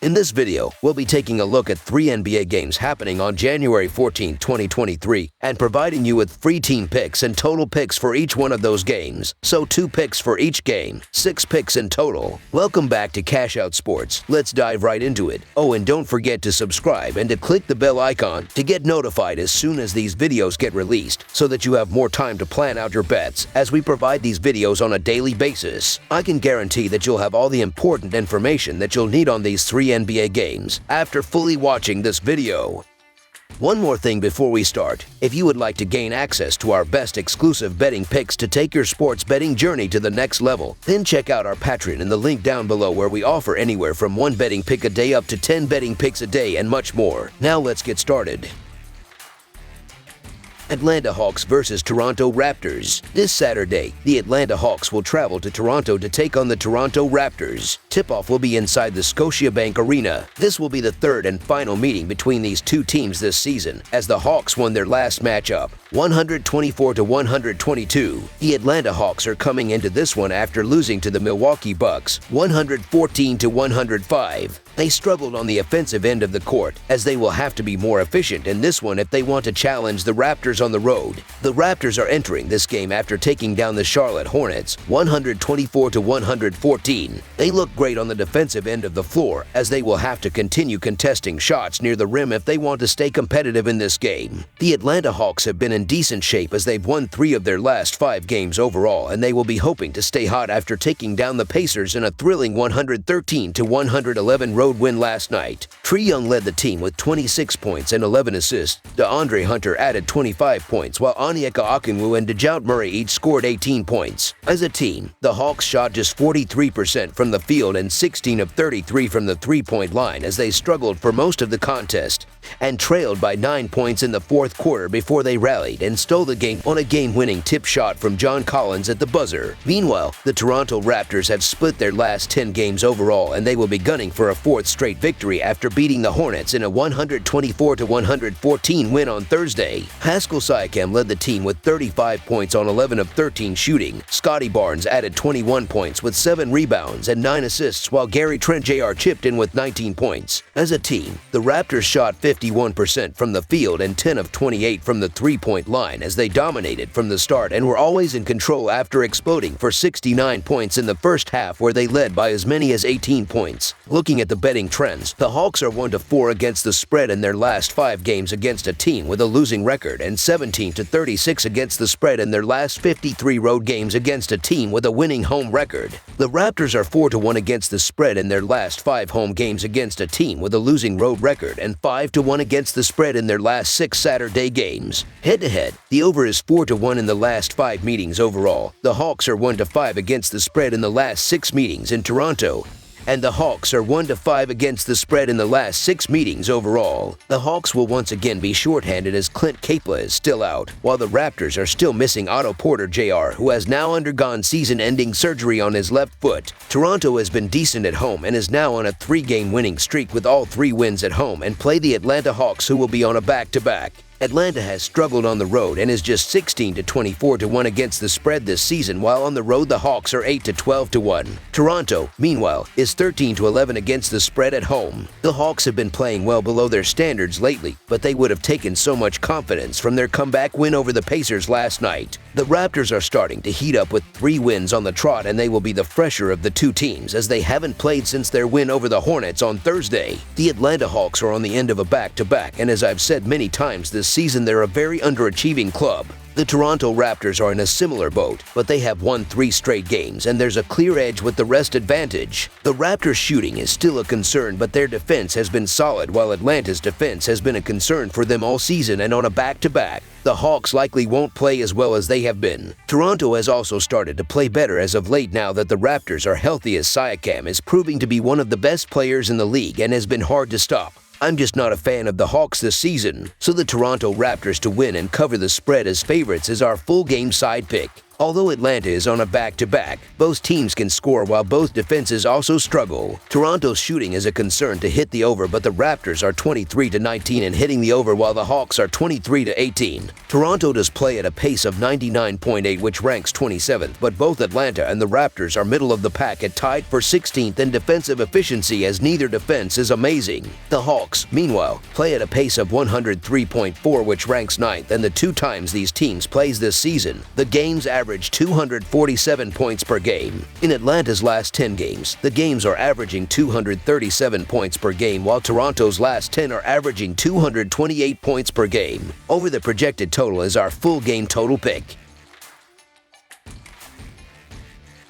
In this video, we'll be taking a look at 3 NBA games happening on January 14, 2023, and providing you with free team picks and total picks for each one of those games. So 2 picks for each game, 6 picks in total. Welcome back to Cash Out Sports. Let's dive right into it. Oh, and don't forget to subscribe and to click the bell icon to get notified as soon as these videos get released, so that you have more time to plan out your bets as we provide these videos on a daily basis. I can guarantee that you'll have all the important information that you'll need on these 3 NBA games after fully watching this video. One more thing before we start. If you would like to gain access to our best exclusive betting picks to take your sports betting journey to the next level, then check out our Patreon in the link down below, where we offer anywhere from 1 betting pick a day up to 10 betting picks a day and much more. Now let's get started. Atlanta Hawks versus Toronto Raptors. This Saturday, the Atlanta Hawks will travel to Toronto to take on the Toronto Raptors. Tip-off will be inside the Scotiabank Arena. This will be the 3rd and final meeting between these two teams this season, as the Hawks won their last matchup, 124-122. The Atlanta Hawks are coming into this one after losing to the Milwaukee Bucks, 114-105. They struggled on the offensive end of the court, as they will have to be more efficient in this one if they want to challenge the Raptors on the road. The Raptors are entering this game after taking down the Charlotte Hornets, 124-114. They look great on the defensive end of the floor, as they will have to continue contesting shots near the rim if they want to stay competitive in this game. The Atlanta Hawks have been in decent shape, as they've won 3 of their last 5 games overall, and they will be hoping to stay hot after taking down the Pacers in a thrilling 113-111 road win last night. Trae Young led the team with 26 points and 11 assists. DeAndre Hunter added 25 points, while Onyeka Okongwu and DeJounte Murray each scored 18 points. As a team, the Hawks shot just 43% from the field and 16 of 33 from the three-point line, as they struggled for most of the contest and trailed by 9 points in the 4th quarter before they rallied and stole the game on a game-winning tip shot from John Collins at the buzzer. Meanwhile, the Toronto Raptors have split their last 10 games overall, and they will be gunning for a 4th straight victory after beating the Hornets in a 124-114 win on Thursday. Pascal Siakam led the team with 35 points on 11 of 13 shooting. Scotty Barnes added 21 points with 7 rebounds and 9 assists, while Gary Trent Jr. chipped in with 19 points. As a team, the Raptors shot 51% from the field and 10 of 28 from the three-point line, as they dominated from the start and were always in control after exploding for 69 points in the first half, where they led by as many as 18 points. Looking at the betting trends, the Hawks are 1-4 against the spread in their last 5 games against a team with a losing record, and 17-36 against the spread in their last 53 road games against a team with a winning home record. The Raptors are 4-1 against the spread in their last 5 home games against a team with a losing road record, and 5-1 against the spread in their last 6 Saturday games. Head-to-head, the over is 4-1 in the last 5 meetings overall. The Hawks are 1-5 against the spread in the last 6 meetings in Toronto, and the Hawks are 1-5 against the spread in the last 6 meetings overall. The Hawks will once again be shorthanded, as Clint Capela is still out, while the Raptors are still missing Otto Porter Jr., who has now undergone season-ending surgery on his left foot. Toronto has been decent at home and is now on a 3-game winning streak with all 3 wins at home, and play the Atlanta Hawks, who will be on a back-to-back. Atlanta has struggled on the road and is just 16-24-1 against the spread this season, while on the road the Hawks are 8-12-1. Toronto, meanwhile, is 13-11 against the spread at home. The Hawks have been playing well below their standards lately, but they would have taken so much confidence from their comeback win over the Pacers last night. The Raptors are starting to heat up with 3 wins on the trot, and they will be the fresher of the 2 teams, as they haven't played since their win over the Hornets on Thursday. The Atlanta Hawks are on the end of a back-to-back, and as I've said many times this season, they're a very underachieving club. The Toronto Raptors are in a similar boat, but they have won 3 straight games, and there's a clear edge with the rest advantage. The Raptors' shooting is still a concern, but their defense has been solid, while Atlanta's defense has been a concern for them all season, and on a back-to-back, the Hawks likely won't play as well as they have been. Toronto has also started to play better as of late now that the Raptors are healthy, as Siakam is proving to be one of the best players in the league and has been hard to stop. I'm just not a fan of the Hawks this season, so the Toronto Raptors to win and cover the spread as favorites is our full game side pick. Although Atlanta is on a back-to-back, both teams can score while both defenses also struggle. Toronto's shooting is a concern to hit the over, but the Raptors are 23-19 in hitting the over while the Hawks are 23-18. Toronto does play at a pace of 99.8, which ranks 27th, but both Atlanta and the Raptors are middle of the pack at tied for 16th in defensive efficiency, as neither defense is amazing. The Hawks, meanwhile, play at a pace of 103.4, which ranks 9th, and the two times these teams plays this season, the games average 247 points per game. In Atlanta's last 10 games, the games are averaging 237 points per game, while Toronto's last 10 are averaging 228 points per game. Over the projected total is our full game total pick.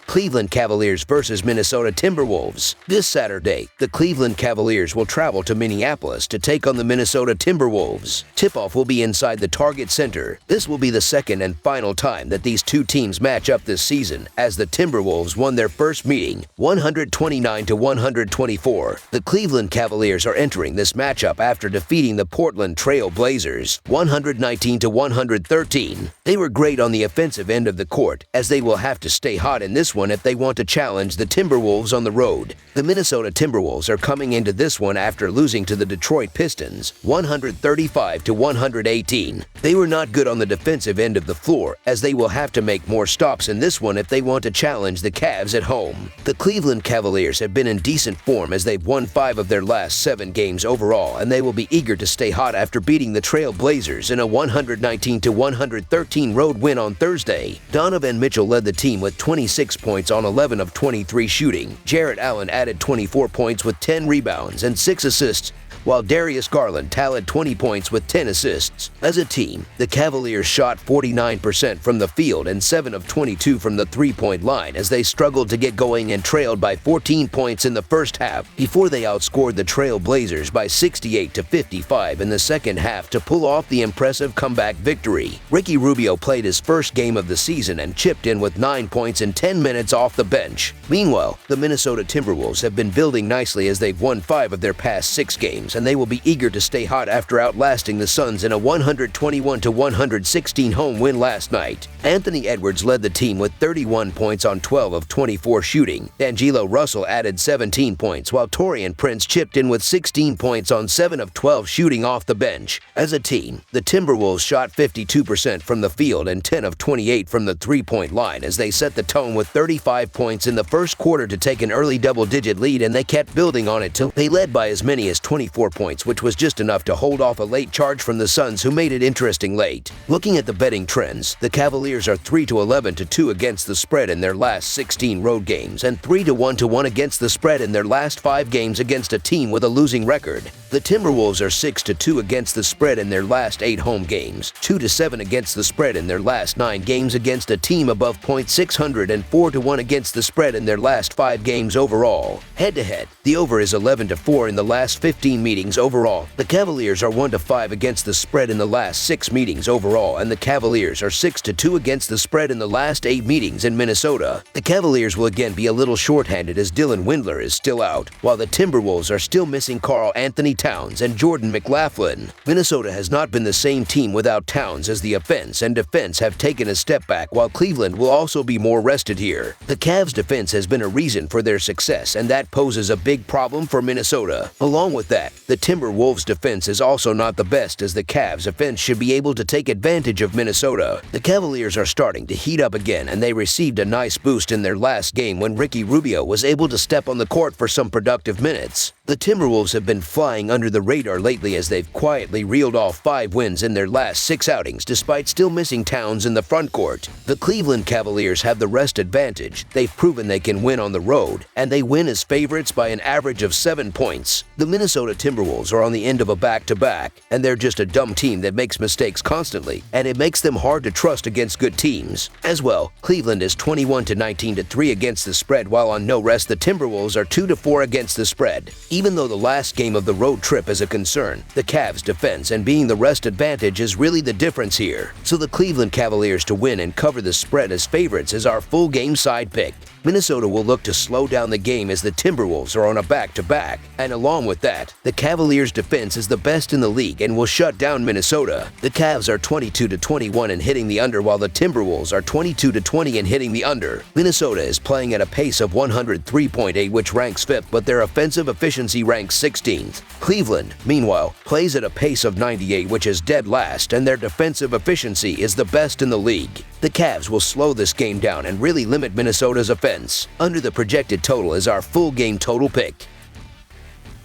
Cleveland Cavaliers versus Minnesota Timberwolves. This Saturday, the Cleveland Cavaliers will travel to Minneapolis to take on the Minnesota Timberwolves. Tip-off will be inside the Target Center. This will be the second and final time that these two teams match up this season, as the Timberwolves won their first meeting 129-124. The Cleveland Cavaliers are entering this matchup after defeating the Portland Trail Blazers 119-113. They were great on the offensive end of the court, as they will have to stay hot in this one if they want to challenge the Timberwolves on the road. The Minnesota Timberwolves are coming into this one after losing to the Detroit Pistons 135-118. They were not good on the defensive end of the floor, as they will have to make more stops in this one if they want to challenge the Cavs at home. The Cleveland Cavaliers have been in decent form as they've won 5 of their last 7 games overall, and they will be eager to stay hot after beating the Trail Blazers in a 119-113 road win on Thursday. Donovan Mitchell led the team with 26 points on 11 of 23 shooting. Jarrett Allen added 24 points with 10 rebounds and 6 assists, while Darius Garland tallied 20 points with 10 assists. As a team, the Cavaliers shot 49% from the field and 7 of 22 from the three-point line as they struggled to get going and trailed by 14 points in the first half before they outscored the Trail Blazers by 68-55 in the second half to pull off the impressive comeback victory. Ricky Rubio played his first game of the season and chipped in with 9 points in 10 minutes off the bench. Meanwhile, the Minnesota Timberwolves have been building nicely as they've won 5 of their past 6 games, and they will be eager to stay hot after outlasting the Suns in a 121-116 home win last night. Anthony Edwards led the team with 31 points on 12 of 24 shooting. D'Angelo Russell added 17 points, while Taurean Prince chipped in with 16 points on 7 of 12 shooting off the bench. As a team, the Timberwolves shot 52% from the field and 10 of 28 from the three-point line as they set the tone with 35 points in the first quarter to take an early double-digit lead, and they kept building on it till they led by as many as 24 points, which was just enough to hold off a late charge from the Suns, who made it interesting late. Looking at the betting trends, the Cavaliers are 3-11-2 against the spread in their last 16 road games and 3-1-1 against the spread in their last 5 games against a team with a losing record. The Timberwolves are 6-2 against the spread in their last 8 home games, 2-7 against the spread in their last 9 games against a team above .600, and 4-1 against the spread in their last 5 games overall. Head-to-head, the over is 11-4 in the last 15 meetings overall. The Cavaliers are 1-5 against the spread in the last 6 meetings overall, and the Cavaliers are 6-2 against the spread in the last 8 meetings in Minnesota. The Cavaliers will again be a little shorthanded as Dylan Windler is still out, while the Timberwolves are still missing Karl Anthony Towns and Jordan McLaughlin. Minnesota has not been the same team without Towns, as the offense and defense have taken a step back, while Cleveland will also be more rested here. The Cavs' defense has been a reason for their success, and that poses a big problem for Minnesota. Along with that, the Timberwolves' defense is also not the best, as the Cavs' offense should be able to take advantage of Minnesota. The Cavaliers are starting to heat up again, and they received a nice boost in their last game when Ricky Rubio was able to step on the court for some productive minutes. The Timberwolves have been flying under the radar lately as they've quietly reeled off 5 wins in their last 6 outings despite still missing Towns in the front court. The Cleveland Cavaliers have the rest advantage. They've proven they can win on the road, and they win as favorites by an average of 7 points. The Minnesota Timberwolves are on the end of a back-to-back, and they're just a dumb team that makes mistakes constantly, and it makes them hard to trust against good teams. As well, Cleveland is 21-19-3 against the spread, while on no rest the Timberwolves are 2-4 against the spread. Even though the last game of the road trip is a concern, the Cavs' defense and being the rest advantage is really the difference here. So the Cleveland Cavaliers to win and cover the spread as favorites is our full game side pick. Minnesota will look to slow down the game as the Timberwolves are on a back-to-back, and along with that, the Cavaliers' defense is the best in the league and will shut down Minnesota. The Cavs are 22-21 in hitting the under, while the Timberwolves are 22-20 in hitting the under. Minnesota is playing at a pace of 103.8, which ranks 5th, but their offensive efficiency ranks 16th. Cleveland, meanwhile, plays at a pace of 98, which is dead last, and their defensive efficiency is the best in the league. The Cavs will slow this game down and really limit Minnesota's offense. Under the projected total is our full game total pick.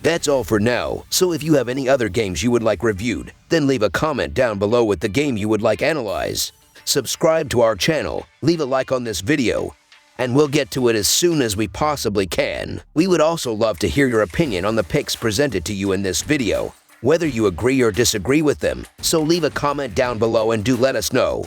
That's all for now, so if you have any other games you would like reviewed, then leave a comment down below with the game you would like analyzed. Subscribe to our channel, leave a like on this video, and we'll get to it as soon as we possibly can. We would also love to hear your opinion on the picks presented to you in this video, whether you agree or disagree with them, so leave a comment down below and do let us know.